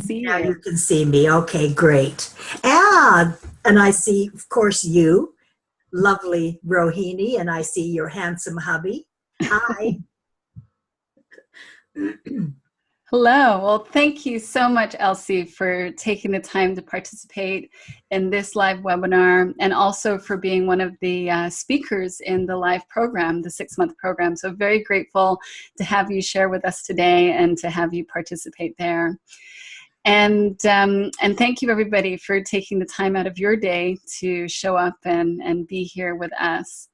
See Now you you. can see me. Okay, great. And I see, of course, you, lovely Rohini, and I see your handsome hubby. Hi. Hello. Well, thank you so much, Elsie, for taking the time to participate in this live webinar and also for being one of the speakers in the live program, the 6-month program. So very grateful to have you share with us today and to have you participate there. And thank you, everybody, for taking the time out of your day to show up and be here with us.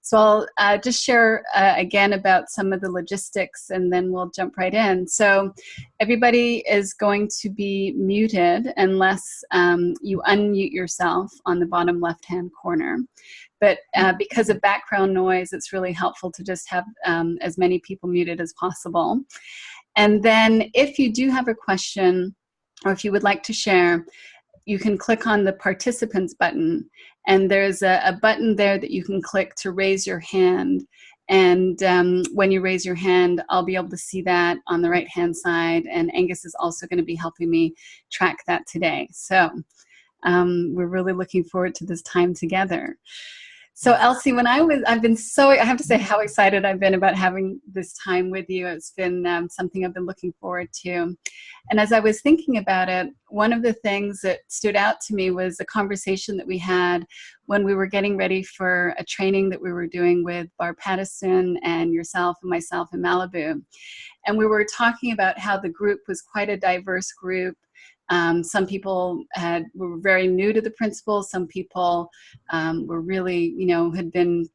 So I'll just share again about some of the logistics, and then we'll jump right in. So everybody is going to be muted unless you unmute yourself on the bottom left-hand corner. But because of background noise, it's really helpful to just have as many people muted as possible. And then if you do have a question, or if you would like to share, you can click on the participants button, and there's a button there that you can click to raise your hand. And when you raise your hand, I'll be able to see that on the right-hand side, and Angus is also going to be helping me track that today. So we're really looking forward to this time together. So Elsie, I have to say how excited I've been about having this time with you. It's been something I've been looking forward to. And as I was thinking about it, one of the things that stood out to me was a conversation that we had when we were getting ready for a training that we were doing with Barb Pattison and yourself and myself in Malibu. And we were talking about how the group was quite a diverse group. Some people were very new to the principles. Some people were really, had been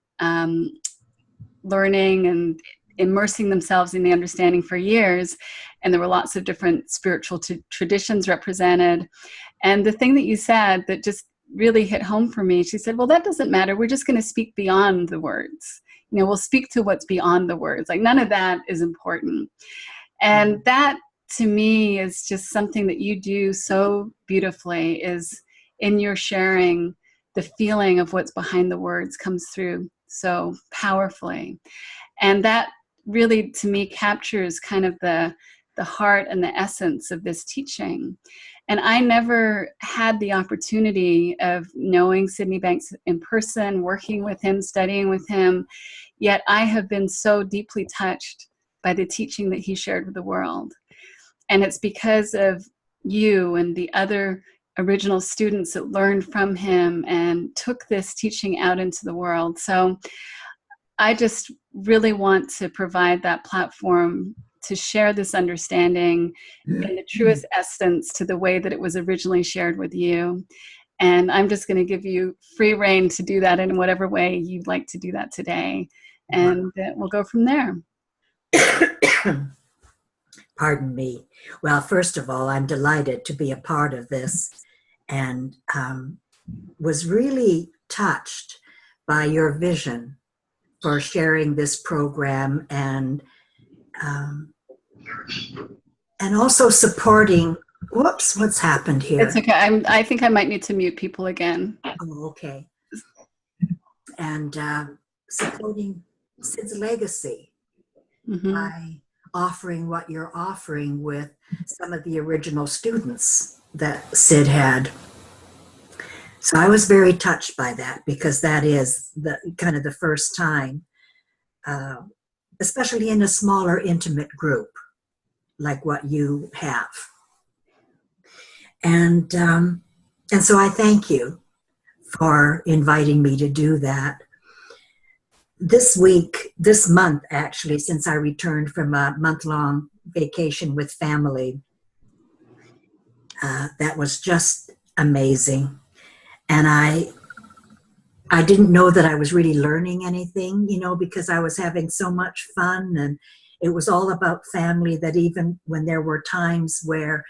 learning and immersing themselves in the understanding for years. And there were lots of different spiritual traditions represented. And the thing that you said that just really hit home for me, she said, well, that doesn't matter. We're just going to speak beyond the words. We'll speak to what's beyond the words. Like, none of that is important. And that, to me, is just something that you do so beautifully, is in your sharing, the feeling of what's behind the words comes through so powerfully. And that really, to me, captures kind of the heart and the essence of this teaching. And I never had the opportunity of knowing Sydney Banks in person, working with him, studying with him, yet I have been so deeply touched by the teaching that he shared with the world. And it's because of you and the other original students that learned from him and took this teaching out into the world. So I just really want to provide that platform to share this understanding in the truest essence to the way that it was originally shared with you. And I'm just going to give you free rein to do that in whatever way you'd like to do that today. And we'll go from there. Pardon me. Well, first of all, I'm delighted to be a part of this, and was really touched by your vision for sharing this program, and also supporting. Whoops, what's happened here? It's okay. I think I might need to mute people again. Oh, okay. And supporting Sid's legacy by offering what you're offering with some of the original students that Sid had. So I was very touched by that, because that is the kind of the first time, especially in a smaller, intimate group like what you have. And so I thank you for inviting me to do that. This month, actually, since I returned from a month-long vacation with family, that was just amazing. And I didn't know that I was really learning anything, because I was having so much fun, and it was all about family, that even when there were times where,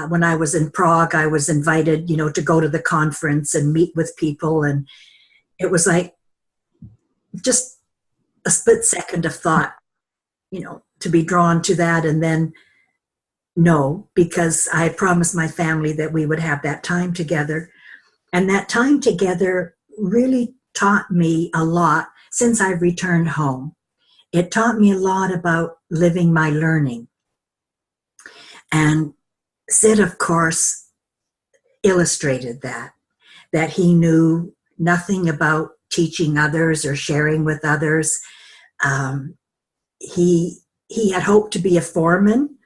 when I was in Prague, I was invited, to go to the conference and meet with people. And it was like just a split second of thought, to be drawn to that. And then no, because I promised my family that we would have that time together. And that time together really taught me a lot since I've returned home. It taught me a lot about living my learning. And Sid, of course, illustrated that he knew nothing about teaching others or sharing with others. He had hoped to be a foreman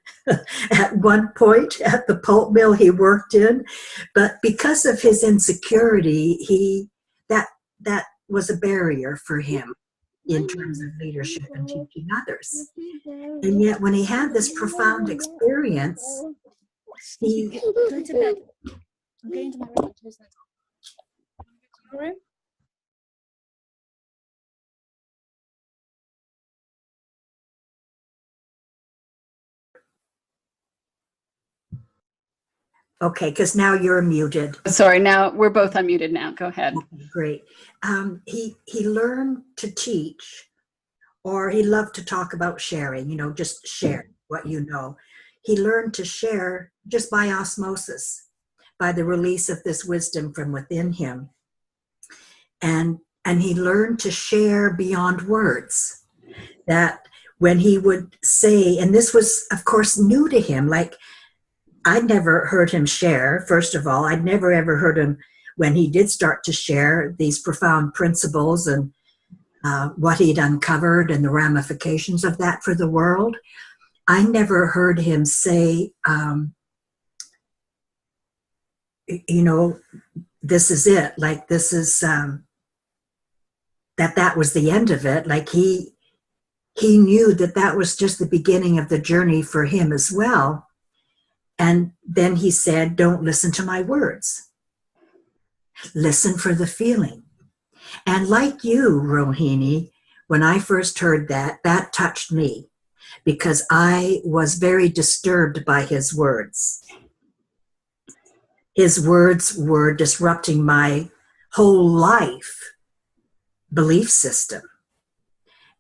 at one point at the pulp mill he worked in, but because of his insecurity, that was a barrier for him in terms of leadership and teaching others. And yet when he had this profound experience, he Go to bed. I'm going to my room. Room? okay, because now you're muted. Sorry, now we're both unmuted now. Go ahead. Okay, great. He learned to teach, or he loved to talk about sharing, just share what you know. He learned to share just by osmosis, by the release of this wisdom from within him. And he learned to share beyond words. That when he would say, and this was, of course, new to him, like I'd never heard him share, first of all. I'd never ever heard him, when he did start to share these profound principles and what he'd uncovered and the ramifications of that for the world. I never heard him say, this is it. Like, this is, that was the end of it. Like he knew that was just the beginning of the journey for him as well. And then he said, don't listen to my words. Listen for the feeling. And like you, Rohini, when I first heard that touched me because I was very disturbed by his words. His words were disrupting my whole life belief system.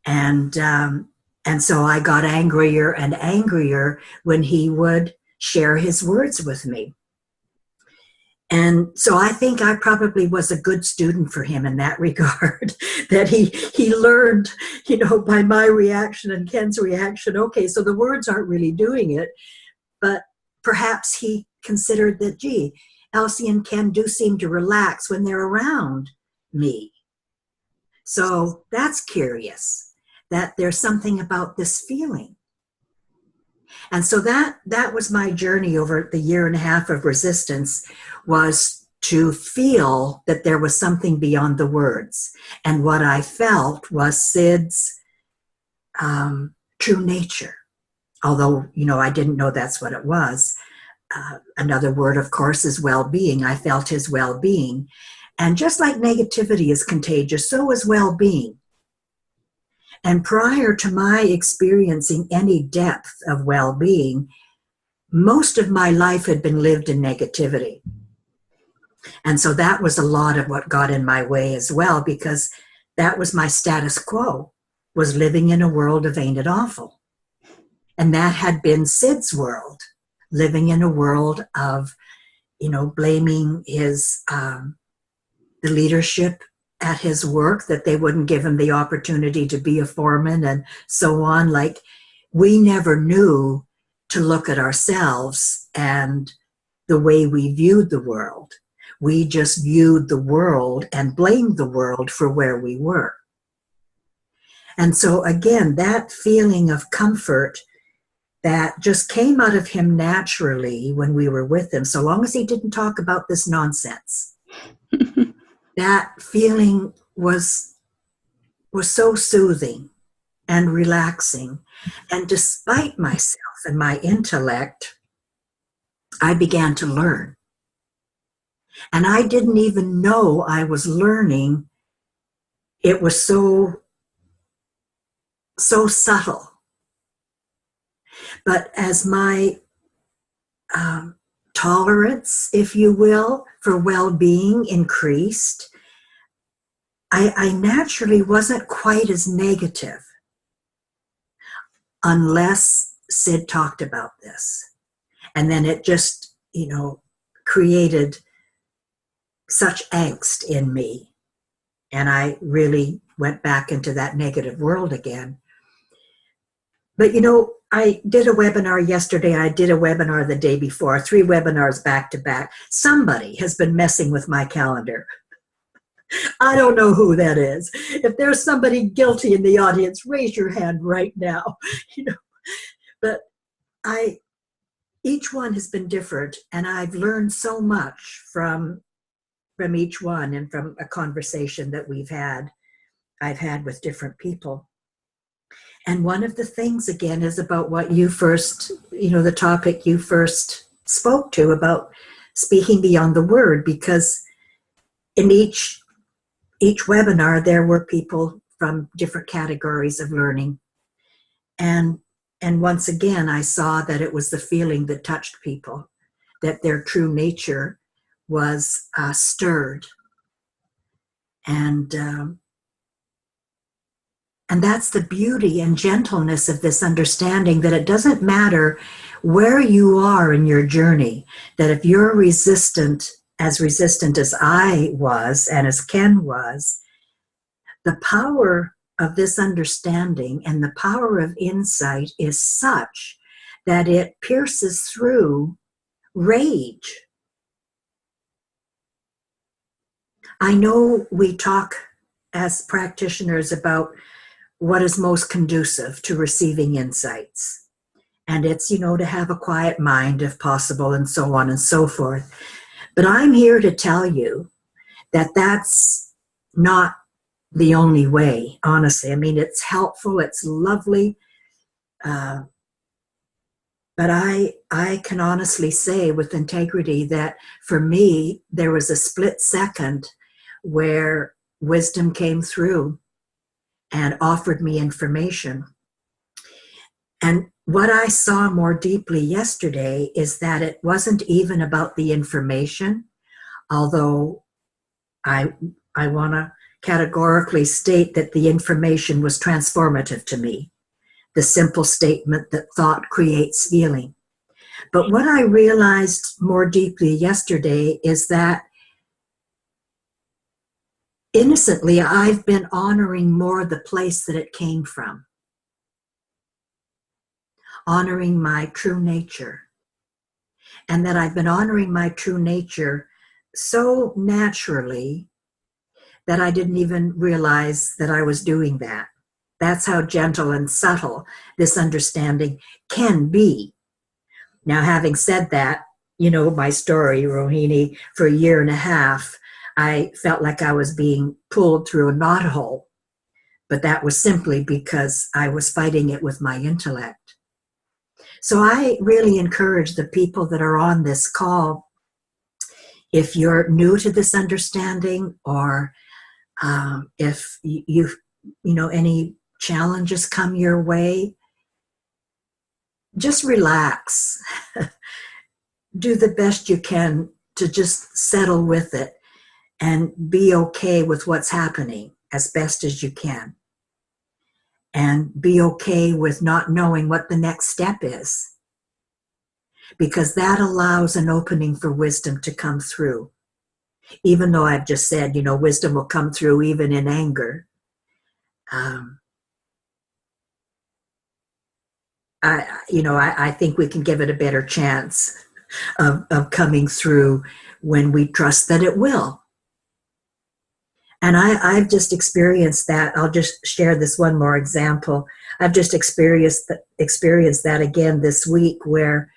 And so I got angrier and angrier when he would share his words with me. And so I think I probably was a good student for him in that regard, that he learned, by my reaction and Ken's reaction, okay, so the words aren't really doing it, but perhaps he considered that, gee, Elsie and Ken do seem to relax when they're around me. So that's curious, that there's something about this feeling. And so that was my journey over the year and a half of resistance, was to feel that there was something beyond the words. And what I felt was Sid's true nature. Although, I didn't know that's what it was. Another word, of course, is well-being. I felt his well-being. And just like negativity is contagious, so is well-being. And prior to my experiencing any depth of well-being, most of my life had been lived in negativity. And so that was a lot of what got in my way as well, because that was my status quo, was living in a world of ain't it awful. And that had been Sid's world, living in a world of, blaming his, the leadership at his work, that they wouldn't give him the opportunity to be a foreman and so on. Like, we never knew to look at ourselves and the way we viewed the world. We just viewed the world and blamed the world for where we were. And so again, that feeling of comfort that just came out of him naturally when we were with him, so long as he didn't talk about this nonsense. That feeling was so soothing and relaxing. And despite myself and my intellect, I began to learn. And I didn't even know I was learning. It was so subtle. But as my tolerance, if you will, for well-being increased, I naturally wasn't quite as negative unless Sid talked about this. And then it just, created such angst in me. And I really went back into that negative world again. But, I did a webinar yesterday. I did a webinar the day before, 3 webinars back to back. Somebody has been messing with my calendar. I don't know who that is. If there's somebody guilty in the audience, raise your hand right now. You know, but each one has been different, and I've learned so much from each one, and from a conversation that I've had with different people. And one of the things, again, is about what you first, the topic you first spoke to, about speaking beyond the word, because in each webinar, there were people from different categories of learning. And once again, I saw that it was the feeling that touched people, that their true nature was stirred. And that's the beauty and gentleness of this understanding, that it doesn't matter where you are in your journey, that if you're resistant as I was and as Ken was, the power of this understanding and the power of insight is such that it pierces through rage. I know we talk as practitioners about what is most conducive to receiving insights. And it's, to have a quiet mind if possible, and so on and so forth. But I'm here to tell you that that's not the only way, honestly. I mean, it's helpful, it's lovely. But I can honestly say with integrity that for me, there was a split second where wisdom came through and offered me information. And what I saw more deeply yesterday is that it wasn't even about the information, although I want to categorically state that the information was transformative to me. The simple statement that thought creates feeling. But what I realized more deeply yesterday is that innocently, I've been honoring more the place that it came from. Honoring my true nature. And that I've been honoring my true nature so naturally that I didn't even realize that I was doing that. That's how gentle and subtle this understanding can be. Now, having said that, my story, Rohini, for 1.5 years, I felt like I was being pulled through a knothole, but that was simply because I was fighting it with my intellect. So I really encourage the people that are on this call, if you're new to this understanding, or if any challenges come your way, just relax. Do the best you can to just settle with it and be okay with what's happening as best as you can. And be okay with not knowing what the next step is, because that allows an opening for wisdom to come through. Even though I've just said, wisdom will come through even in anger. I think we can give it a better chance of coming through when we trust that it will. And I've just experienced that. I'll just share this one more example. I've just experienced that again this week, where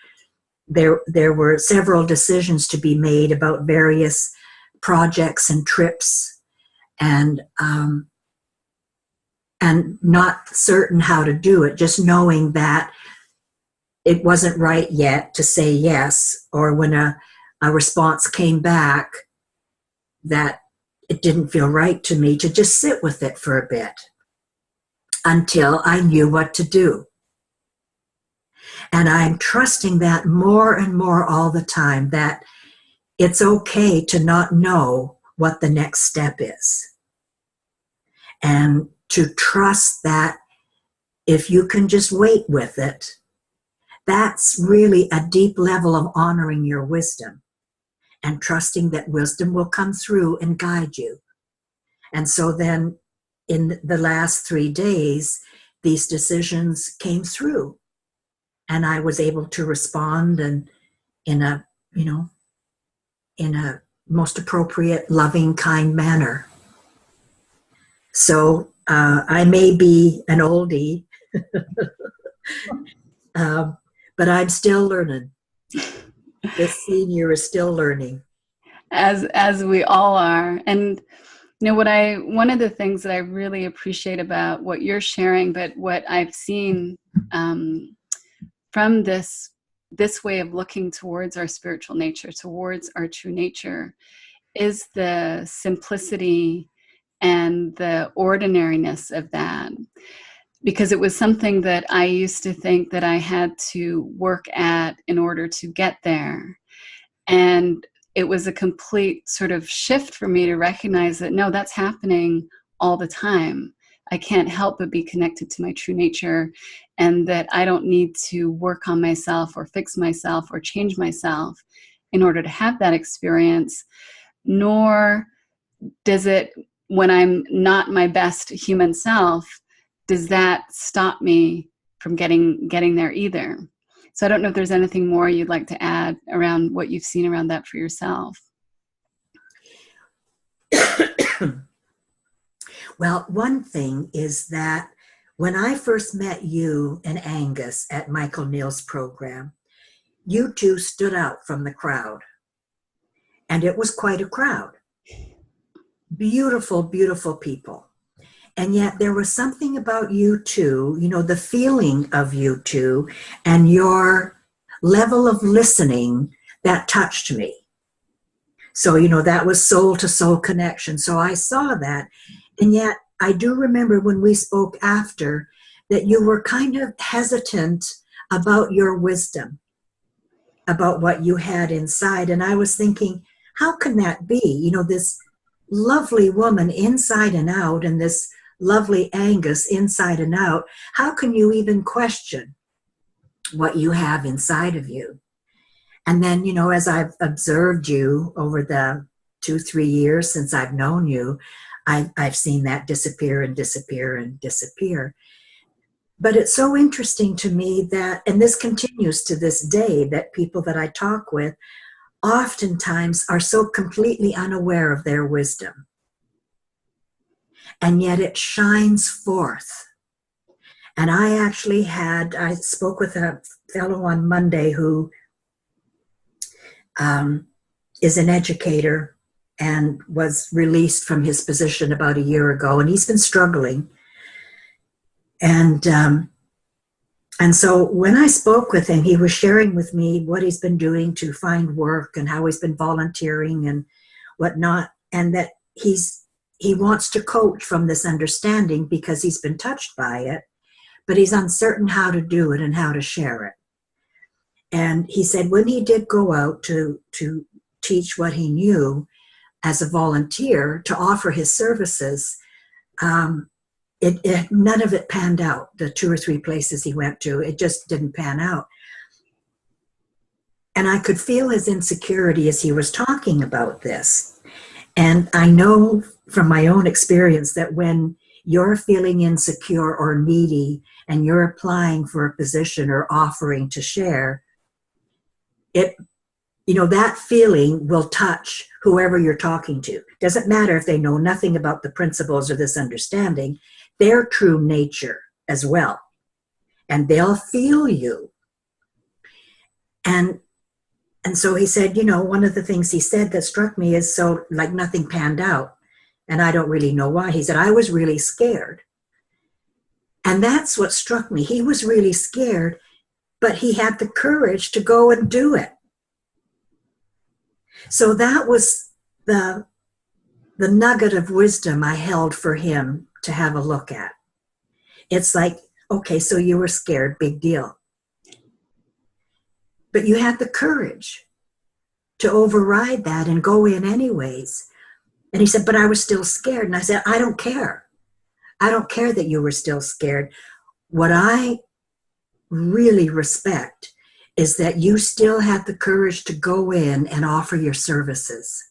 there were several decisions to be made about various projects and trips, and not certain how to do it, just knowing that it wasn't right yet to say yes, or when a response came back that it didn't feel right to me, to just sit with it for a bit until I knew what to do. And I'm trusting that more and more all the time, that it's okay to not know what the next step is. And to trust that if you can just wait with it, that's really a deep level of honoring your wisdom and trusting that wisdom will come through and guide you. And so then in the last 3 days, these decisions came through. and I was able to respond and in a, in a most appropriate, loving, kind manner. So I may be an oldie, but I'm still learning. This senior is still learning. As we all are. And one of the things that I really appreciate about what you're sharing, but what I've seen from this way of looking towards our spiritual nature, towards our true nature, is the simplicity and the ordinariness of that. Because it was something that I used to think that I had to work at in order to get there. And it was a complete sort of shift for me to recognize that, no, that's happening all the time. I can't help but be connected to my true nature, and that I don't need to work on myself or fix myself or change myself in order to have that experience, nor does it, when I'm not my best human self, does that stop me from getting there either. So I don't know if there's anything more you'd like to add around what you've seen around that for yourself. Well, one thing is that when I first met you and Angus at Michael Neal's program, you two stood out from the crowd. And it was quite a crowd. Beautiful, beautiful people. And yet there was something about you two, the feeling of you two and your level of listening that touched me. So, that was soul to soul connection. So I saw that. And yet I do remember when we spoke after that you were kind of hesitant about your wisdom, about what you had inside. And I was thinking, how can that be? This lovely woman inside and out, and this lovely Angus inside and out. How can you even question what you have inside of you? And then, as I've observed you over the 2-3 years since I've known you, I've seen that disappear and disappear and disappear. But it's so interesting to me that, and this continues to this day, that people that I talk with oftentimes are so completely unaware of their wisdom. And yet it shines forth. And I spoke with a fellow on Monday who is an educator and was released from his position about a year ago, and he's been struggling. And so when I spoke with him, he was sharing with me what he's been doing to find work and how he's been volunteering and whatnot, and that he wants to coach from this understanding because he's been touched by it, but he's uncertain how to do it and how to share it. And he said when he did go out to teach what he knew as a volunteer to offer his services, none of it panned out. The 2 or 3 places he went to, it just didn't pan out. And I could feel his insecurity as he was talking about this. And I know from my own experience that when you're feeling insecure or needy and you're applying for a position or offering to share, that feeling will touch whoever you're talking to. Doesn't matter if they know nothing about the principles or this understanding, their true nature as well. And they'll feel you. And so he said, one of the things he said that struck me is so like nothing panned out. And I don't really know why. He said, I was really scared. And that's what struck me. He was really scared, but he had the courage to go and do it. So that was the nugget of wisdom I held for him to have a look at. It's like, okay, so you were scared, big deal. But you had the courage to override that and go in anyways. And he said, but I was still scared. And I said, I don't care. I don't care that you were still scared. What I really respect is that you still had the courage to go in and offer your services.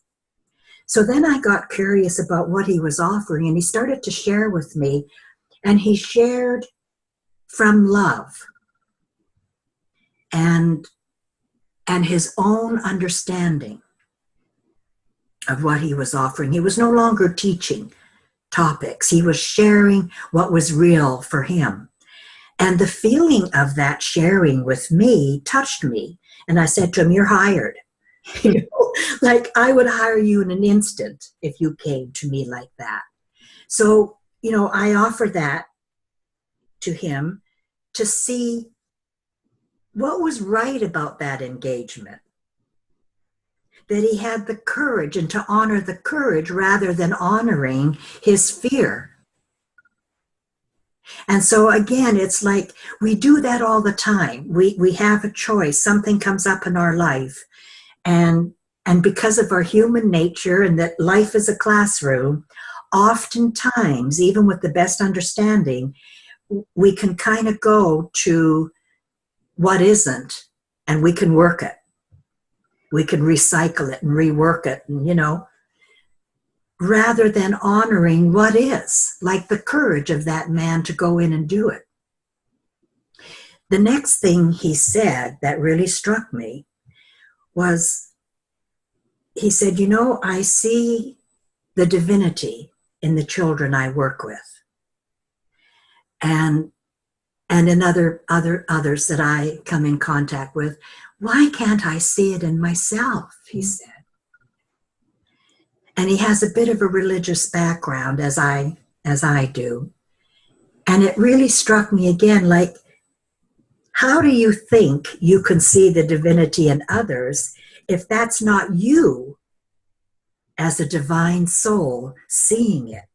So then I got curious about what he was offering, and he started to share with me, and he shared from love. and his own understanding of what he was offering. He was no longer teaching topics. He was sharing what was real for him. And the feeling of that sharing with me touched me. And I said to him, "You're hired." You know, like I would hire you in an instant if you came to me like that. So, you know, I offered that to him to see what was right about that engagement. That he had the courage, and to honor the courage rather than honoring his fear. And so again, it's like we do that all the time. We have a choice. Something comes up in our life. And because of our human nature and that life is a classroom, oftentimes, even with the best understanding, we can kind of go to what isn't, and we can work it. We can recycle it and rework it, and, you know, rather than honoring what is, like the courage of that man to go in and do it. The next thing he said that really struck me was, he said, "You know, I see the divinity in the children I work with, and in others that I come in contact with. Why can't I see it in myself?" he said. And he has a bit of a religious background, as I do. And it really struck me again, like, how do you think you can see the divinity in others if that's not you as a divine soul seeing it?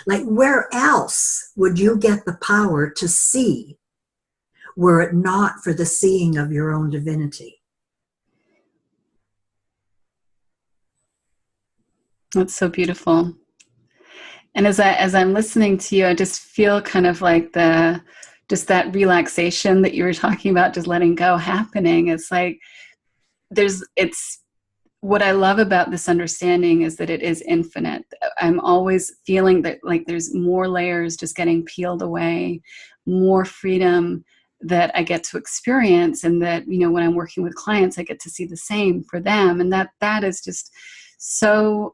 Like, where else would you get the power to see were it not for the seeing of your own divinity? That's so beautiful. And as I'm listening to you, I just feel kind of like just that relaxation that you were talking about, just letting go happening. It's like what I love about this understanding is that it is infinite. I'm always feeling that like there's more layers just getting peeled away, more freedom that I get to experience, and that, you know, when I'm working with clients, I get to see the same for them. And that is just so,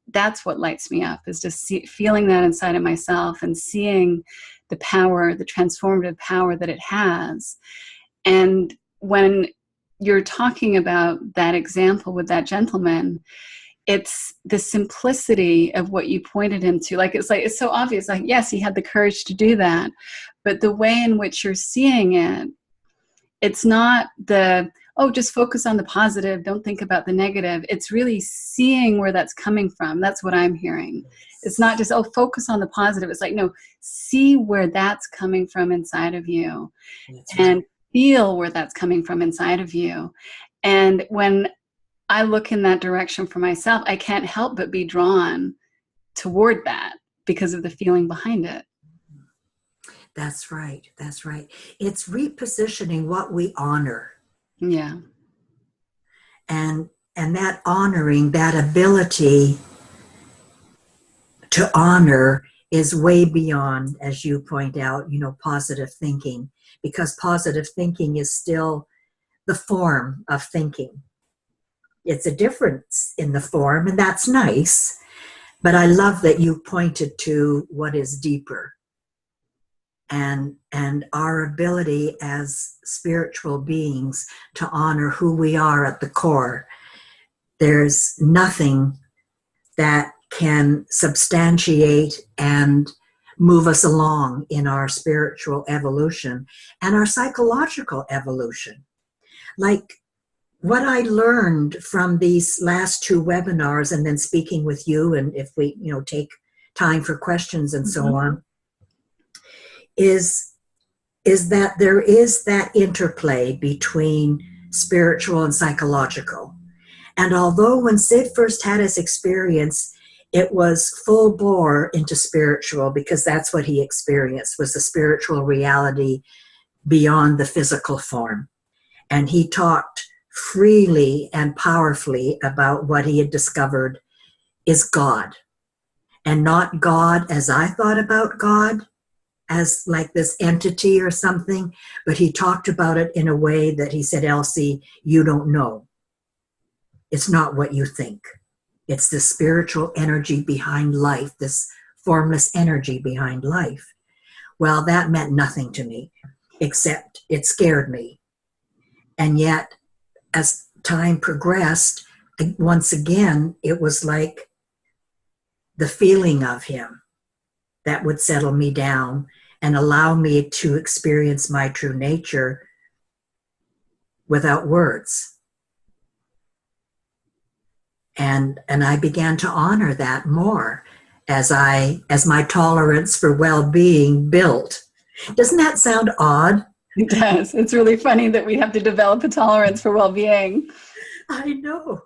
that's what lights me up, is just feeling that inside of myself and seeing the power, the transformative power that it has. And when you're talking about that example with that gentleman, it's the simplicity of what you pointed him to. Like, it's so obvious. Like, yes, he had the courage to do that, but the way in which you're seeing it, it's not just focus on the positive, don't think about the negative. It's really seeing where that's coming from. That's what I'm hearing. It's not just, focus on the positive. It's like, no, see where that's coming from inside of you. That's and right. Feel where that's coming from inside of you. And when I look in that direction for myself, I can't help but be drawn toward that because of the feeling behind it. That's right. That's right. It's repositioning what we honor. Yeah. And that honoring, that ability to honor is way beyond, as you point out, you know, positive thinking, because positive thinking is still the form of thinking. It's a difference in the form, and that's nice. But I love that you pointed to what is deeper. And our ability as spiritual beings to honor who we are at the core. There's nothing that can substantiate and move us along in our spiritual evolution and our psychological evolution. Like what I learned from these last two webinars, and then speaking with you, and if we, you know, take time for questions and so on, is that there is that interplay between spiritual and psychological. And although when Sid first had his experience, it was full bore into spiritual, because that's what he experienced, was the spiritual reality beyond the physical form. And he talked freely and powerfully about what he had discovered is God. And not God as I thought about God, as like this entity or something, but he talked about it in a way that he said, Elsie, you don't know. It's not what you think. It's the spiritual energy behind life, this formless energy behind life. Well, that meant nothing to me, except it scared me. And yet, as time progressed, once again, it was like the feeling of him that would settle me down and allow me to experience my true nature without words. And I began to honor that more as my tolerance for well-being built. Doesn't that sound odd? It does. It's really funny that we have to develop a tolerance for well-being. I know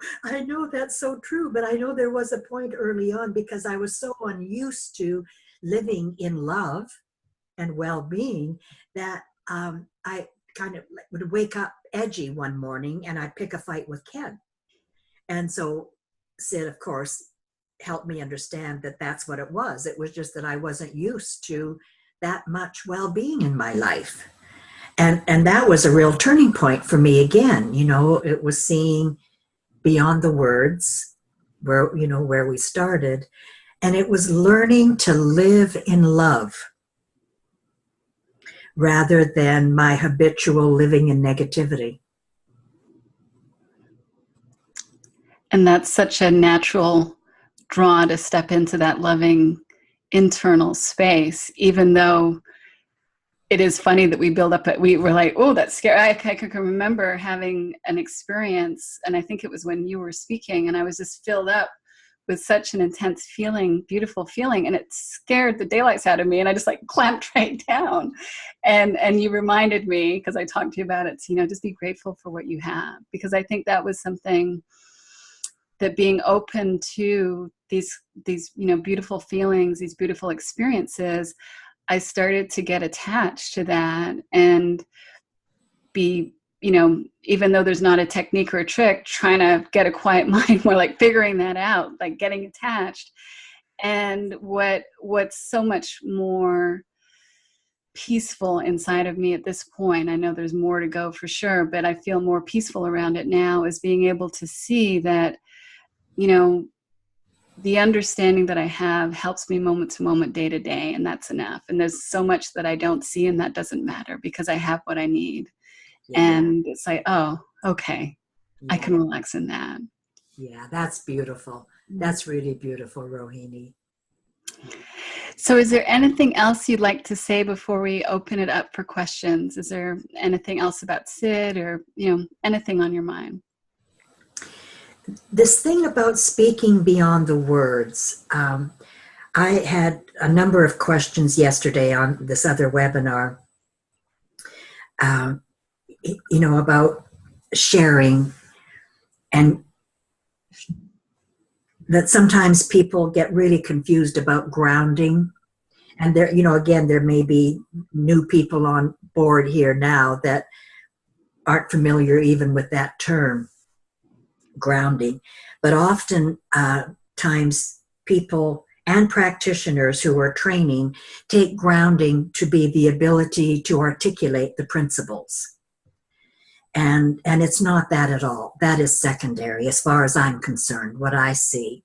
that's so true, but I know there was a point early on because I was so unused to living in love and well-being that I kind of would wake up edgy one morning and I'd pick a fight with Ken. And so Sid, of course, helped me understand that that's what it was. It was just that I wasn't used to that much well-being in my life. And that was a real turning point for me again. You know, it was seeing beyond the words where we started. And it was learning to live in love rather than my habitual living in negativity. And that's such a natural draw to step into that loving internal space, even though it is funny that we build up, we were like, oh, that's scary. I can remember having an experience, and I think it was when you were speaking, and I was just filled up with such an intense feeling, beautiful feeling, and it scared the daylights out of me, and I just like clamped right down. And you reminded me, because I talked to you about it, just be grateful for what you have, because I think that was something that being open to these beautiful feelings, these beautiful experiences, I started to get attached to that and be, even though there's not a technique or a trick, trying to get a quiet mind, more like figuring that out, like getting attached. And what's so much more peaceful inside of me at this point, I know there's more to go for sure, but I feel more peaceful around it now, is being able to see that, the understanding that I have helps me moment to moment, day to day, and that's enough. And there's so much that I don't see, and that doesn't matter because I have what I need. Yeah. And it's like, oh, okay, yeah. I can relax in that. Yeah, that's beautiful. That's really beautiful, Rohini. So is there anything else you'd like to say before we open it up for questions? Is there anything else about Sid or, anything on your mind? This thing about speaking beyond the words, I had a number of questions yesterday on this other webinar, about sharing, and that sometimes people get really confused about grounding. And there, again, there may be new people on board here now that aren't familiar even with that term, grounding. But often times people and practitioners who are training take grounding to be the ability to articulate the principles. And it's not that at all. That is secondary as far as I'm concerned, what I see.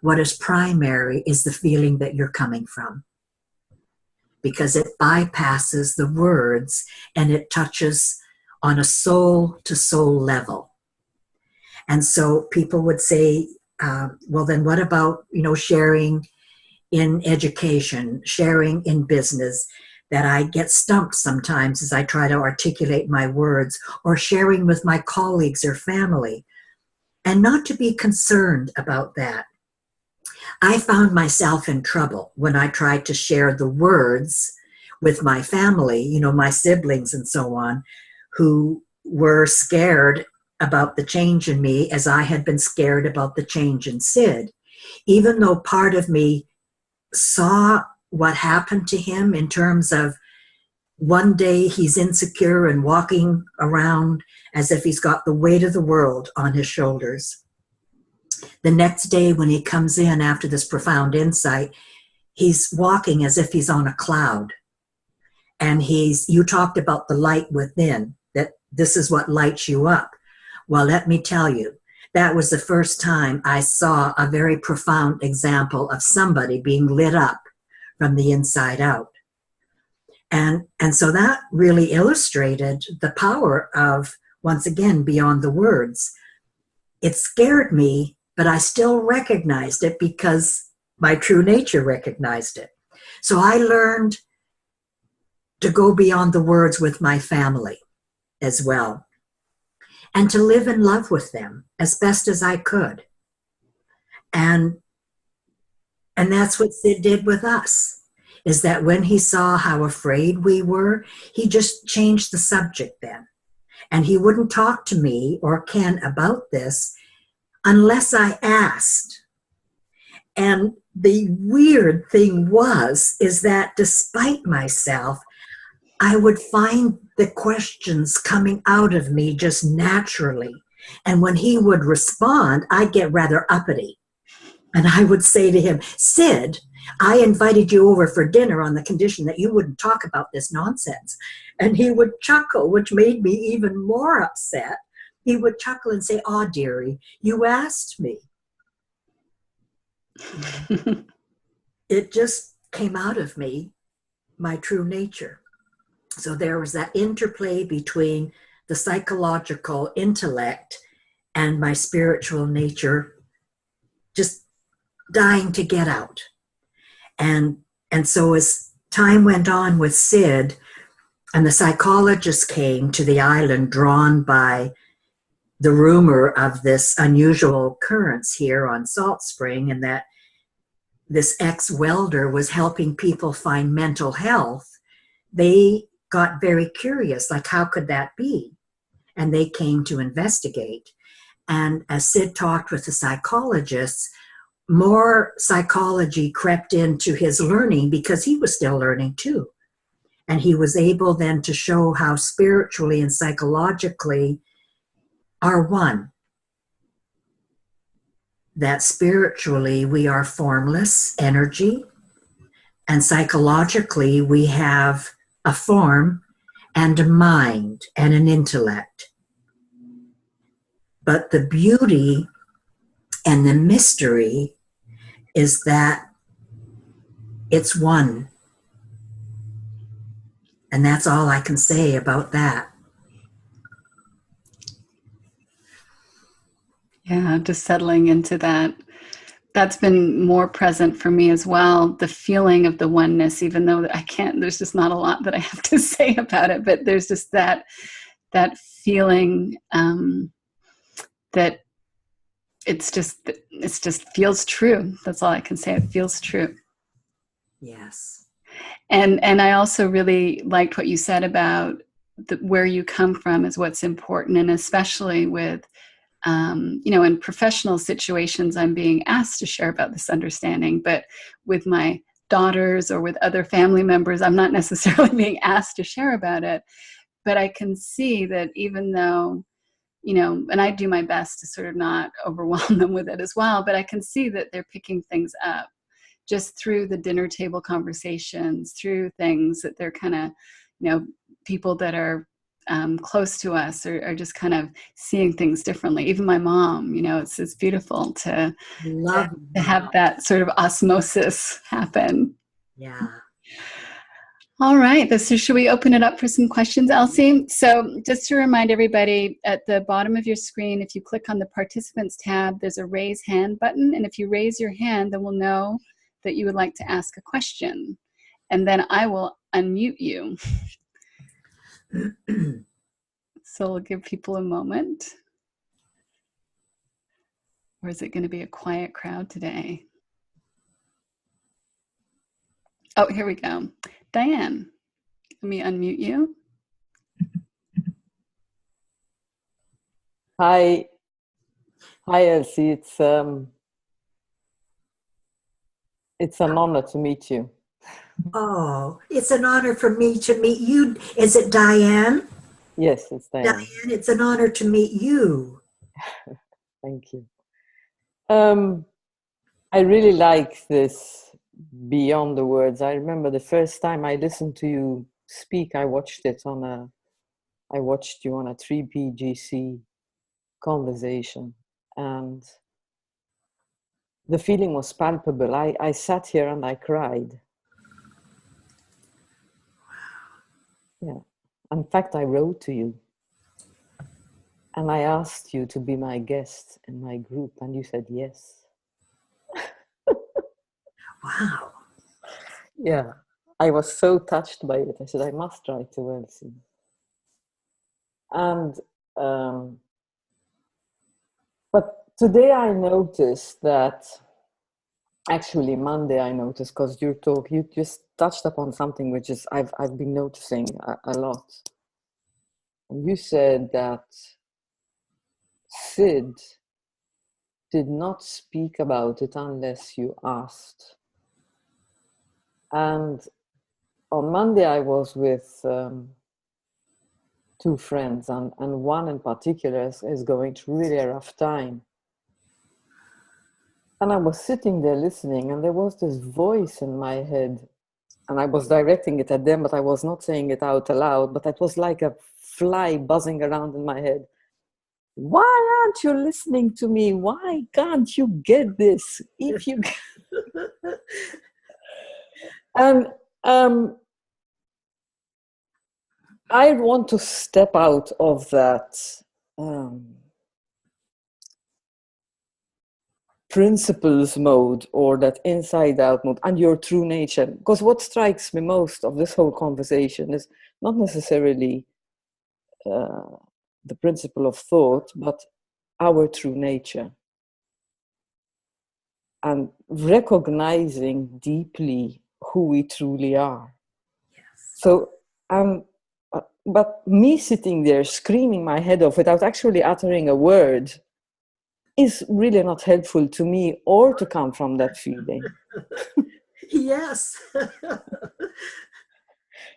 What is primary is the feeling that you're coming from, because it bypasses the words and it touches on a soul to soul level. And so people would say, well, then what about, sharing in education, sharing in business, that I get stumped sometimes as I try to articulate my words, or sharing with my colleagues or family, and not to be concerned about that. I found myself in trouble when I tried to share the words with my family, my siblings and so on, who were scared about the change in me as I had been scared about the change in Sid. Even though part of me saw what happened to him in terms of one day he's insecure and walking around as if he's got the weight of the world on his shoulders. The next day when he comes in after this profound insight, he's walking as if he's on a cloud. And you talked about the light within, that this is what lights you up. Well, let me tell you, that was the first time I saw a very profound example of somebody being lit up from the inside out. And so that really illustrated the power of, once again, beyond the words. It scared me, but I still recognized it because my true nature recognized it. So I learned to go beyond the words with my family as well, and to live in love with them as best as I could. And that's what Sid did with us, is that when he saw how afraid we were, he just changed the subject then. And he wouldn't talk to me or Ken about this unless I asked. And the weird thing is that despite myself, I would find the questions coming out of me just naturally. And when he would respond, I'd get rather uppity. And I would say to him, Sid, I invited you over for dinner on the condition that you wouldn't talk about this nonsense. And he would chuckle, which made me even more upset. He would chuckle and say, "Oh, dearie, you asked me." It just came out of me, my true nature. So there was that interplay between the psychological intellect and my spiritual nature just dying to get out. And so as time went on with Sid, and the psychologists came to the island drawn by the rumor of this unusual occurrence here on Salt Spring, and that this ex-welder was helping people find mental health, they got very curious, like, how could that be? And they came to investigate. And as Sid talked with the psychologists, more psychology crept into his learning because he was still learning too. And he was able then to show how spiritually and psychologically are one. That spiritually we are formless energy, and psychologically we have a form and a mind and an intellect. But the beauty and the mystery is that it's one. And that's all I can say about that. Yeah, just settling into that. That's been more present for me as well. The feeling of the oneness, even though I can't, there's just not a lot that I have to say about it, but there's just that feeling that it's just feels true. That's all I can say. It feels true. Yes. And I also really liked what you said about where you come from is what's important, and especially with in professional situations, I'm being asked to share about this understanding, but with my daughters or with other family members, I'm not necessarily being asked to share about it. But I can see that even though, and I do my best to sort of not overwhelm them with it as well, but I can see that they're picking things up just through the dinner table conversations, through things that they're kind of, people that are close to us are just kind of seeing things differently. Even my mom, it's beautiful to have that sort of osmosis happen. Yeah. All right. So should we open it up for some questions, Elsie? So just to remind everybody, at the bottom of your screen, if you click on the participants tab, there's a raise hand button. And if you raise your hand, then we'll know that you would like to ask a question. And then I will unmute you. So we'll give people a moment. Or is it going to be a quiet crowd today? Oh, here we go. Diane, let me unmute you. Hi, Elsie. It's an honor to meet you. Oh, it's an honor for me to meet you. Is it Diane? Yes, it's Diane. Diane, it's an honor to meet you. Thank you. I really like this beyond the words. I remember the first time I listened to you speak, I watched you on a 3PGC conversation, and the feeling was palpable. I sat here and I cried. Yeah. In fact, I wrote to you and I asked you to be my guest in my group, and you said yes. Wow. Yeah. I was so touched by it. I said, I must write to Elsie. And but today I noticed that, actually Monday I noticed, because you just touched upon something which is I've been noticing a lot. And you said that Sid did not speak about it unless you asked. And on Monday I was with two friends, and one in particular is going through really a rough time. And I was sitting there listening, and there was this voice in my head, and I was directing it at them, but I was not saying it out aloud, but it was like a fly buzzing around in my head. Why aren't you listening to me? Why can't you get this? If you and I want to step out of that principles mode, or that inside out mode, and your true nature. Because what strikes me most of this whole conversation is not necessarily the principle of thought, but our true nature. And recognizing deeply who we truly are. Yes. So, but me sitting there screaming my head off without actually uttering a word is really not helpful to me or to come from that feeling. Yes.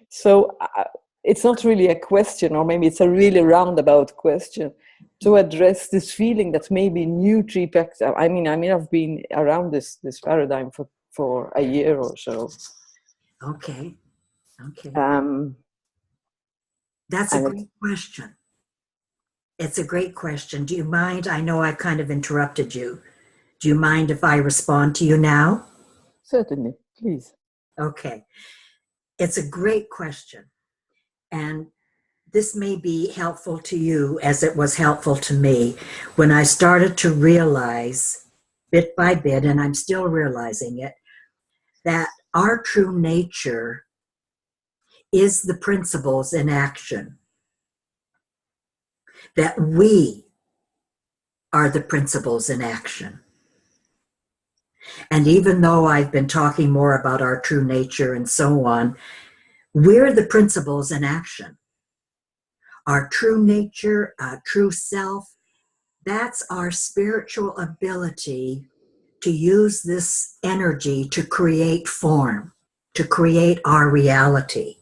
So it's not really a question, or maybe it's a really roundabout question to address this feeling that maybe new triplex. I mean, I've been around this paradigm for a year or so. Okay. Okay. That's a and great question. It's a great question. Do you mind? I know I kind of interrupted you. Do you mind if I respond to you now? Certainly, please. Okay. It's a great question. And this may be helpful to you as it was helpful to me when I started to realize bit by bit, and I'm still realizing it, that our true nature is the principles in action. That we are the principles in action. And even though I've been talking more about our true nature and so on, we're the principles in action. Our true nature, our true self, that's our spiritual ability to use this energy to create form, to create our reality.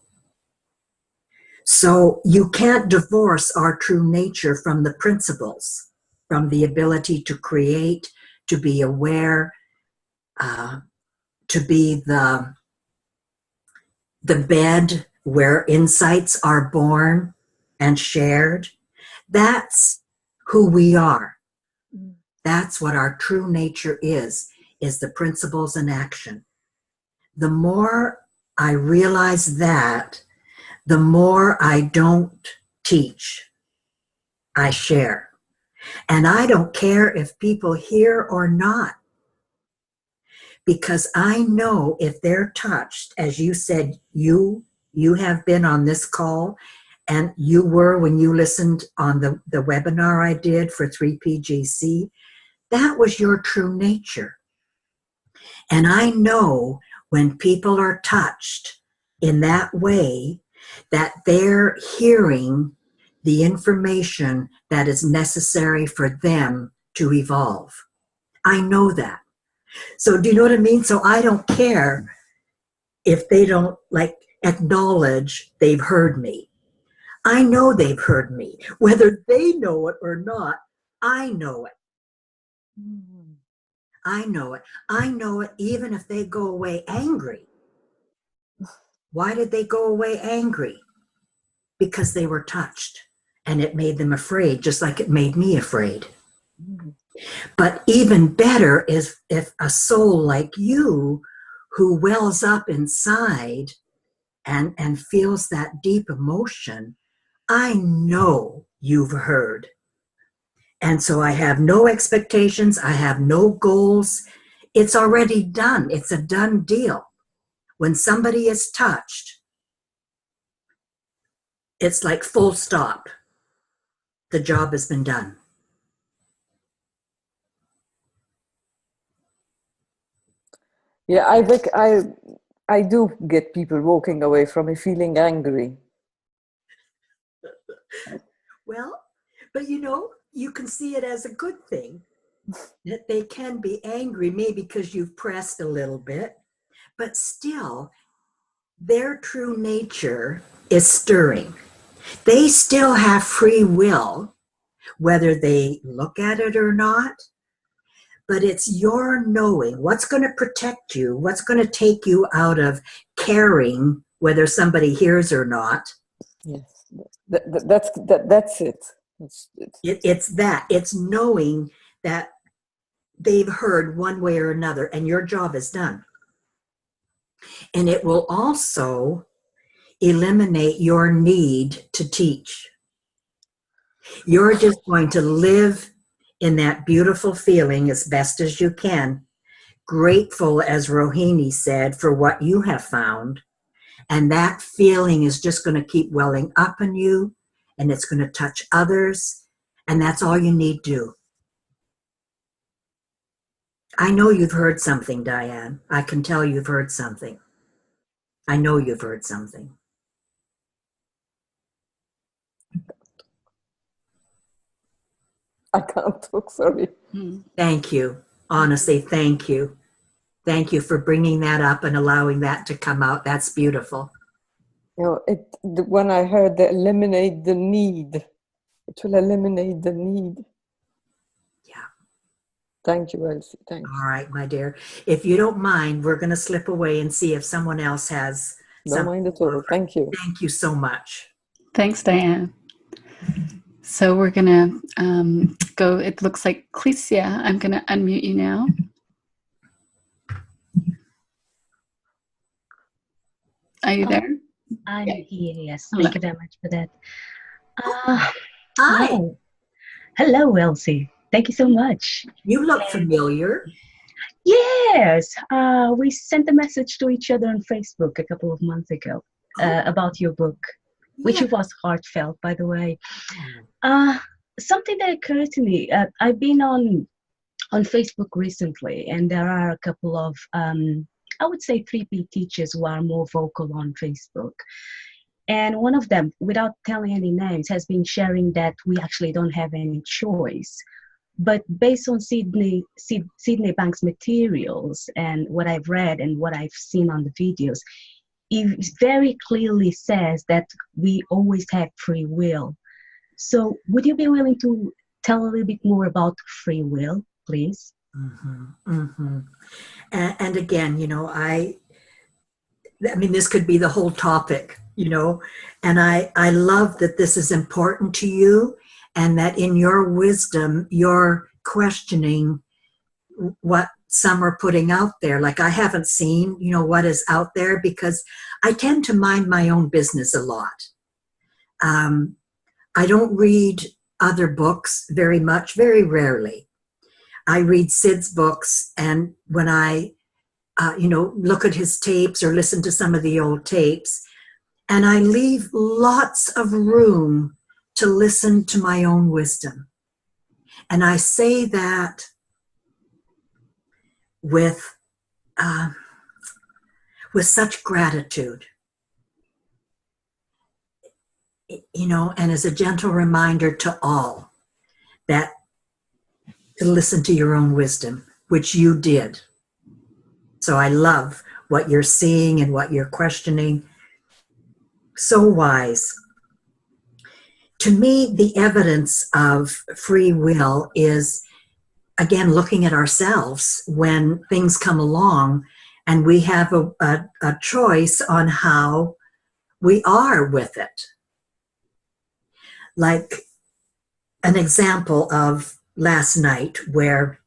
So you can't divorce our true nature from the principles, from the ability to create, to be aware, to be the bed where insights are born and shared. That's who we are. That's what our true nature is the principles in action. The more I realize that, the more I don't teach, I share. And I don't care if people hear or not, because I know if they're touched, as you said, you have been on this call, and you were when you listened on the webinar I did for 3PGC, that was your true nature. And I know when people are touched in that way, that they're hearing the information that is necessary for them to evolve. I know that. So do you know what I mean? So I don't care if they don't acknowledge they've heard me. I know they've heard me. Whether they know it or not, I know it. I know it. I know it even if they go away angry. Why did they go away angry? Because they were touched, and it made them afraid, just like it made me afraid. But even better is if a soul like you, who wells up inside and feels that deep emotion, I know you've heard. And so I have no expectations. I have no goals. It's already done. It's a done deal. When somebody is touched, it's like full stop. The job has been done. Yeah, I do get people walking away from me feeling angry. Well, but you can see it as a good thing that they can be angry, maybe because you've pressed a little bit, but still their true nature is stirring. They still have free will, whether they look at it or not, but it's your knowing what's going to protect you, what's going to take you out of caring whether somebody hears or not. Yes, that's it. It's that. It's knowing that they've heard one way or another, and your job is done. And it will also eliminate your need to teach. You're just going to live in that beautiful feeling as best as you can, grateful, as Rohini said, for what you have found. And that feeling is just going to keep welling up in you, and it's going to touch others. And that's all you need to do. I know you've heard something, Diane. I can tell you've heard something. I know you've heard something. I can't talk, sorry. Thank you. Honestly, thank you. Thank you for bringing that up and allowing that to come out. That's beautiful. When I heard eliminate the need, it will eliminate the need. Yeah. Thank you, Elsie. Thanks. All right, my dear. If you don't mind, we're going to slip away and see if someone else has Don't mind at all. Thank you. Thank you so much. Thanks, Diane. So we're going to go, it looks like Clecia. I'm going to unmute you now. Are you there? I'm here, yes. Hello. Thank you very much for that. Hi. Hello, Elsie. Thank you so much. You look familiar. Yes, we sent a message to each other on Facebook a couple of months ago about your book, which was heartfelt, by the way. Something that occurred to me, I've been on Facebook recently, and there are a couple of, I would say 3P teachers who are more vocal on Facebook. And one of them, without telling any names, has been sharing that we actually don't have any choice. But based on Sydney Bank's materials and what I've read and what I've seen on the videos, it very clearly says that we always have free will. So would you be willing to tell a little bit more about free will, please? Mm-hmm, mm-hmm. And again, I mean, this could be the whole topic, and I love that this is important to you, and that in your wisdom, you're questioning what some are putting out there. Like, I haven't seen, what is out there, because I tend to mind my own business a lot. I don't read other books very much, very rarely. I read Sid's books, and when I, look at his tapes or listen to some of the old tapes, and I leave lots of room to listen to my own wisdom. And I say that with such gratitude, and as a gentle reminder to all that to listen to your own wisdom, which you did. So I love what you're seeing and what you're questioning. So wise. To me, the evidence of free will is, again, looking at ourselves when things come along And we have a choice on how we are with it. Like an example of last night where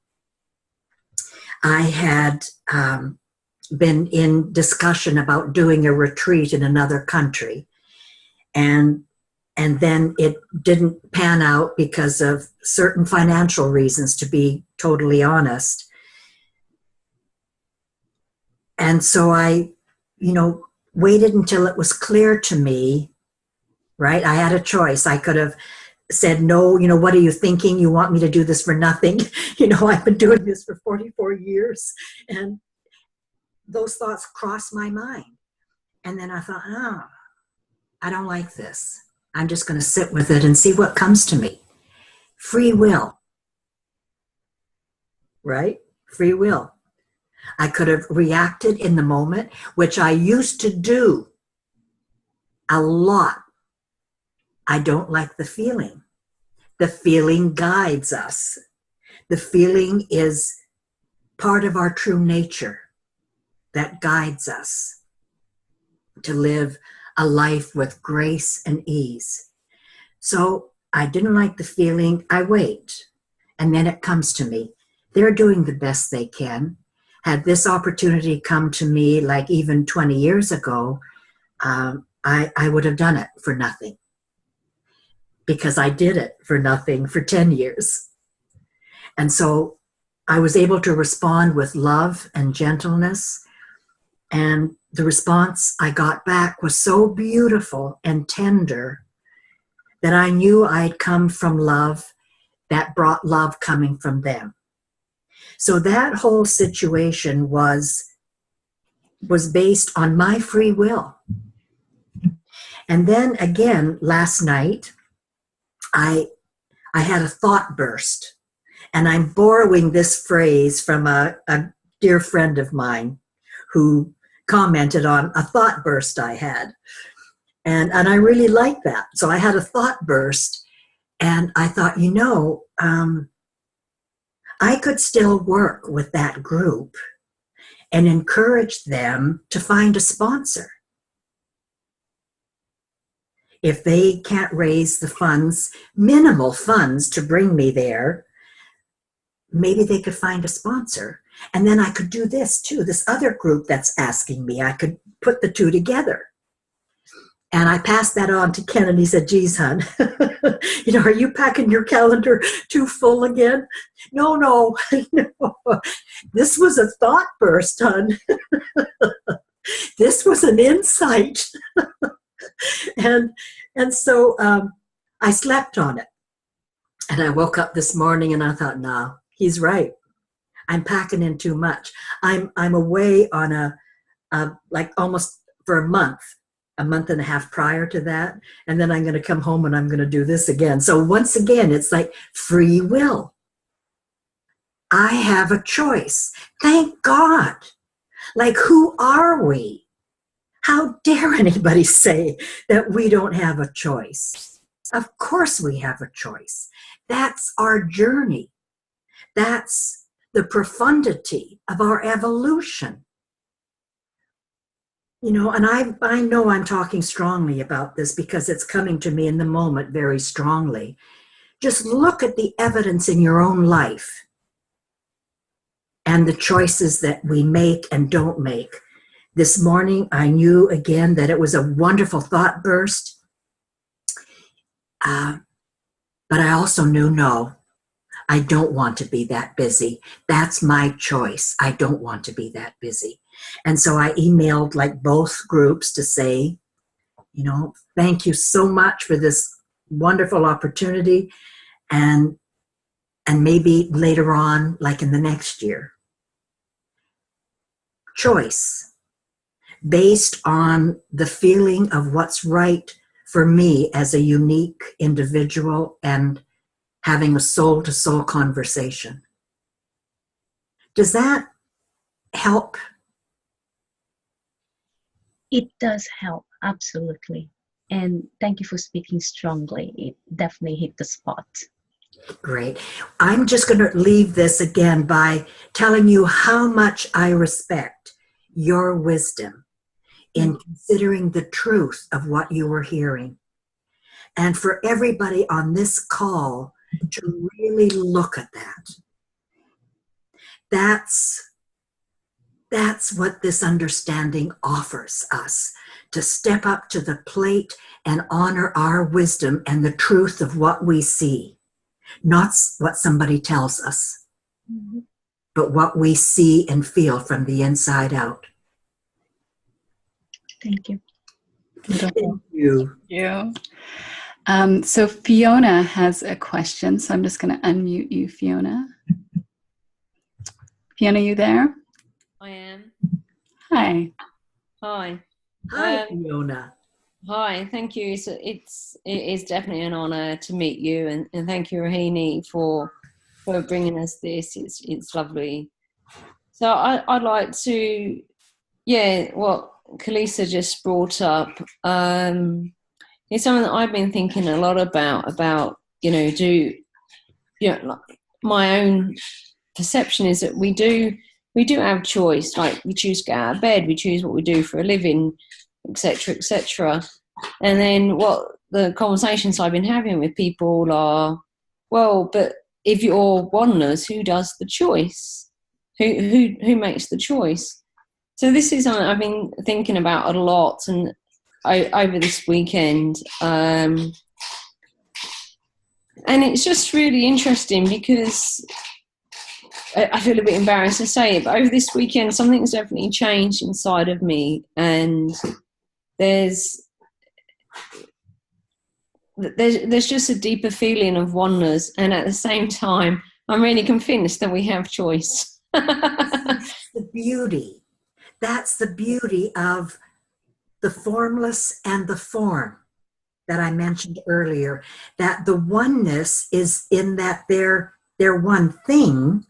I had been in discussion about doing a retreat in another country. And then it didn't pan out because of certain financial reasons, to be totally honest. And so I, waited until it was clear to me, right? I had a choice. I could have said, no, what are you thinking? You want me to do this for nothing? I've been doing this for 44 years. And those thoughts crossed my mind. And then I thought, I don't like this. I'm just going to sit with it and see what comes to me. Free will, right? Free will. I could have reacted in the moment, which I used to do a lot. I don't like the feeling. The feeling guides us. The feeling is part of our true nature that guides us to live a life with grace and ease. So I didn't like the feeling. I wait. And then it comes to me. They're doing the best they can. Had this opportunity come to me like even 20 years ago, I would have done it for nothing. Because I did it for nothing for 10 years. And so I was able to respond with love and gentleness. And the response I got back was so beautiful and tender that I knew I'd come from love that brought love coming from them. So that whole situation was based on my free will. And then again, last night, I had a thought burst. And I'm borrowing this phrase from a dear friend of mine who commented on a thought burst I had. And I really like that. So I had a thought burst, and I thought, I could still work with that group and encourage them to find a sponsor. If they can't raise the funds, minimal funds to bring me there, maybe they could find a sponsor. And then I could do this too, this other group that's asking me. I could put the two together. And I passed that on to Ken, and he said, geez, hon, are you packing your calendar too full again? No, no. This was a thought burst, hon. This was an insight. And so I slept on it. And I woke up this morning and I thought, no, he's right. I'm packing in too much. I'm away on a like almost for a month and a half prior to that. And then I'm going to come home and I'm going to do this again. So once again, it's like free will. I have a choice. Thank God. Like, who are we? How dare anybody say that we don't have a choice? Of course we have a choice. That's our journey. That's the profundity of our evolution. And I know I'm talking strongly about this because it's coming to me in the moment very strongly. Just look at the evidence in your own life and the choices that we make and don't make. This morning, I knew again that it was a wonderful thought burst. But I also knew, no, I don't want to be that busy. That's my choice. I don't want to be that busy. And so I emailed like both groups to say, thank you so much for this wonderful opportunity. And maybe later on, like in the next year. Choice based on the feeling of what's right for me as a unique individual and having a soul-to-soul conversation. Does that help? It does help, absolutely. And thank you for speaking strongly. It definitely hit the spot. Great. I'm just going to leave this again by telling you how much I respect your wisdom in considering the truth of what you were hearing. And for everybody on this call to really look at that. That's what this understanding offers us, to step up to the plate and honor our wisdom and the truth of what we see, not what somebody tells us, but what we see and feel from the inside out. Thank you. Thank you. Thank you. So Fiona has a question, so I'm just going to unmute you, Fiona. Fiona, you there? I am. Hi. Hi. Hi, Fiona. Hi, thank you. It is definitely an honour to meet you, and thank you, Rohini, for bringing us this. It's lovely. So I'd like to, what Kalisa just brought up. It's something that I've been thinking a lot about. My own perception is that we do have choice. Like, we choose to get out of bed, we choose what we do for a living, etc., etc. And then what the conversations I've been having with people are, well, but if you're oneness, who does the choice? Who makes the choice? So this is something I've been thinking about a lot, and over this weekend, and it's just really interesting because I feel a bit embarrassed to say it, but over this weekend, something's definitely changed inside of me, and there's just a deeper feeling of oneness, and at the same time, I'm really convinced that we have choice. That's the beauty. That's the beauty of the formless and the form that I mentioned earlier, that the oneness is in that they're one thing,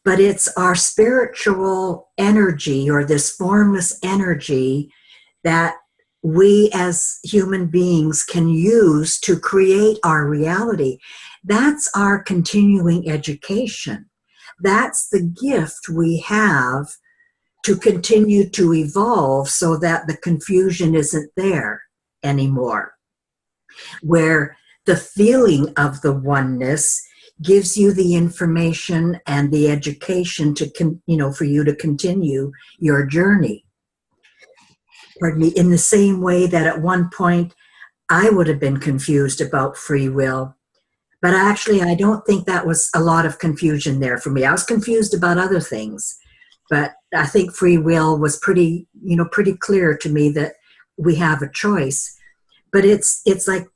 but it's our spiritual energy, or this formless energy, that we as human beings can use to create our reality. That's our continuing education. That's the gift we have to continue to evolve so that the confusion isn't there anymore. Where the feeling of the oneness gives you the information and the education to, for you to continue your journey. Pardon me, in the same way that at one point I would have been confused about free will. But actually, I don't think that was a lot of confusion there for me. I was confused about other things, but I think free will was pretty clear to me that we have a choice. But it's like,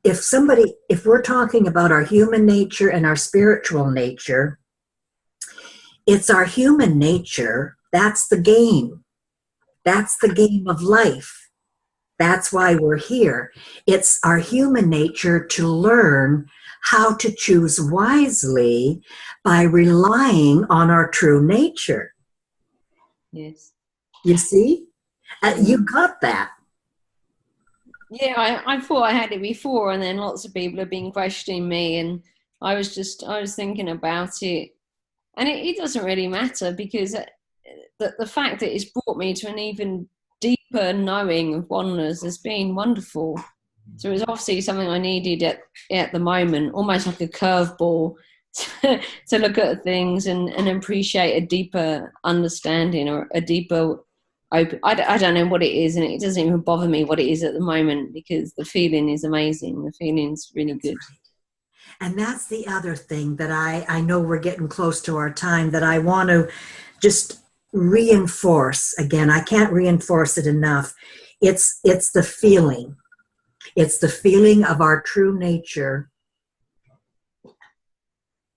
if we're talking about our human nature and our spiritual nature, it's our human nature. That's the game. That's the game of life. That's why we're here. It's our human nature to learn how to choose wisely by relying on our true nature. Yes. You see? You got that. Yeah, I thought I had it before, and then lots of people have been questioning me, and I was thinking about it, and it doesn't really matter, because the fact that it's brought me to an even deeper knowing of oneness has been wonderful. So it was obviously something I needed at the moment, almost like a curveball to look at things and appreciate a deeper understanding, or a deeper open. I don't know what it is, and it doesn't even bother me what it is at the moment, because the feeling is amazing. The feeling's really good. And that's the other thing that I know we're getting close to our time, that I want to just reinforce. Again, I can't reinforce it enough. It's the feeling. It's the feeling of our true nature,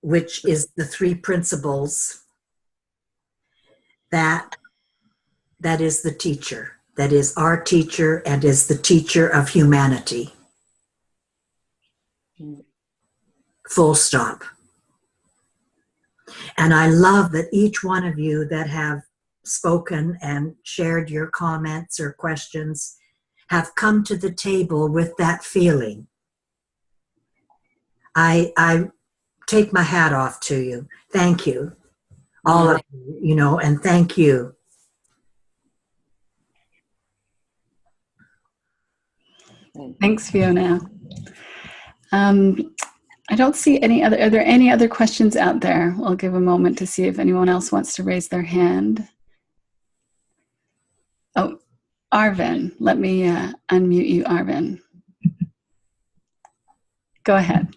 which is the three principles that is the teacher, that is our teacher, and is the teacher of humanity. Full stop. And I love that each one of you that have spoken and shared your comments or questions have come to the table with that feeling. I take my hat off to you. Thank you. All of you, and thank you. Thanks, Fiona. I don't see any other. Are there any other questions out there? I'll give a moment to see if anyone else wants to raise their hand. Oh, Arvin, let me unmute you, Arvin. Go ahead.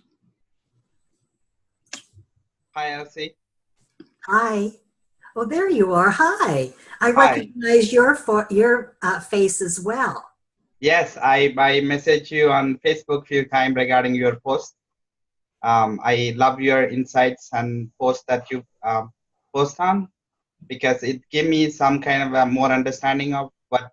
Hi, Elsie. Hi. Oh, there you are. Hi. I recognize your face as well. Yes, I messaged you on Facebook a few times regarding your post. I love your insights and posts that you post on, because it gave me some kind of a more understanding of what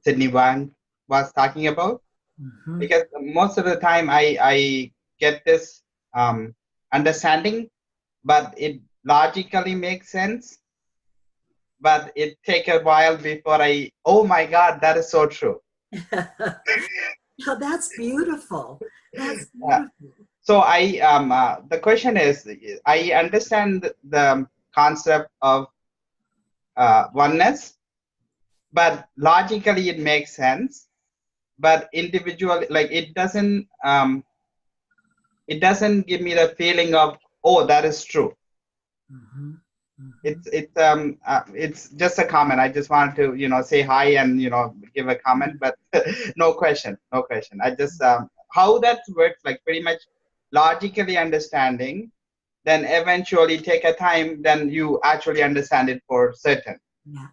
Sydney Wang was talking about. Mm-hmm. Because most of the time I get this understanding, but it logically makes sense. But it take a while before oh my God, that is so true. Oh, that's beautiful. That's beautiful. So the question is, I understand the concept of oneness, but logically it makes sense. But individually, like it doesn't give me the feeling of, oh, that is true. Mm-hmm. It's just a comment. I just wanted to say hi and give a comment, but no question. I just how that works, like pretty much logically understanding, then eventually take a time, then you actually understand it for certain. Yeah.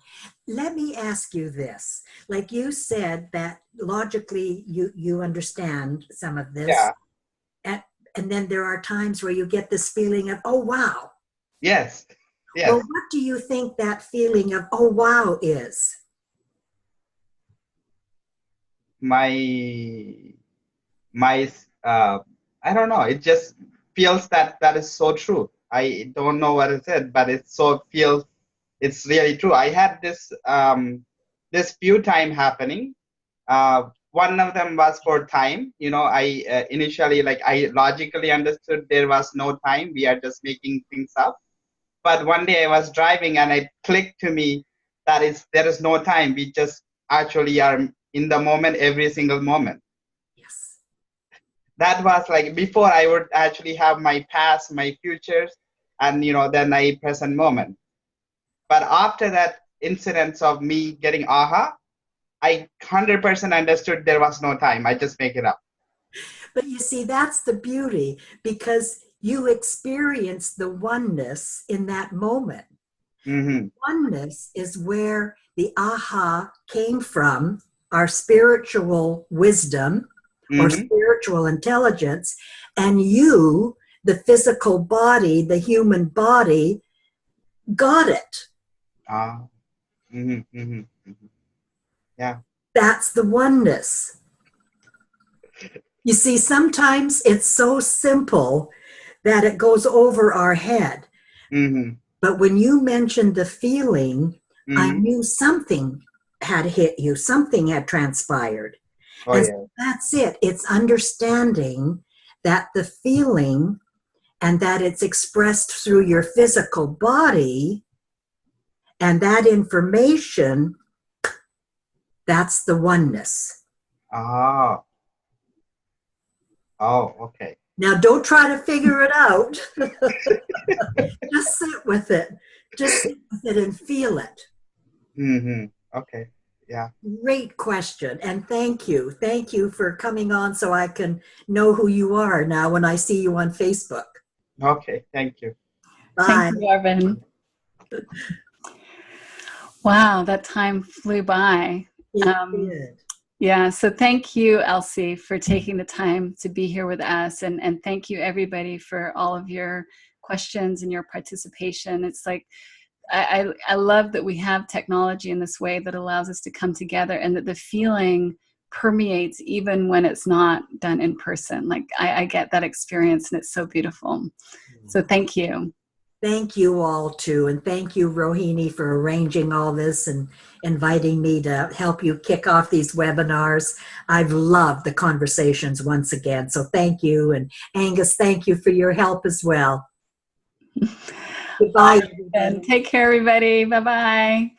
Let me ask you this. Like you said that logically you understand some of this. Yeah. And then there are times where you get this feeling of, oh, wow. Yes. Yes. Well, what do you think that feeling of, oh, wow, is? My I don't know. It just feels that is so true. I don't know what it is, but it so feels it's really true. I had this this few time happening. One of them was for time. I initially, like, I logically understood there was no time. We are just making things up. But one day I was driving and it clicked to me that there is no time. We just actually are in the moment, every single moment. Yes. That was like before I would actually have my past, my futures, and then my present moment. But after that incident of me getting aha, I 100% understood there was no time. I just make it up. But you see, that's the beauty, because you experience the oneness in that moment. Mm-hmm. Oneness is where the aha came from, our spiritual wisdom, or spiritual intelligence, and you, the physical body, the human body, got it. Yeah. That's the oneness. You see, sometimes it's so simple that it goes over our head. Mm-hmm. But when you mentioned the feeling, I knew something had hit you, something had transpired. Oh, and yeah. so that's it. It's understanding that the feeling and that it's expressed through your physical body, and that information, that's the oneness. Oh, okay. Now, don't try to figure it out. Just sit with it. Just sit with it and feel it. Mm-hmm. Okay. Yeah. Great question. And thank you. Thank you for coming on so I can know who you are now when I see you on Facebook. Okay. Thank you. Bye. Thank you, Arvin. Wow, that time flew by. It did. Yeah, so thank you, Elsie, for taking the time to be here with us. And thank you, everybody, for all of your questions and your participation. It's like, I love that we have technology in this way that allows us to come together, and that the feeling permeates even when it's not done in person. Like I get that experience, and it's so beautiful. So thank you. Thank you all too. And thank you, Rohini, for arranging all this and inviting me to help you kick off these webinars. I've loved the conversations once again. So thank you. And Angus, thank you for your help as well. Goodbye. And take care, everybody. Bye-bye.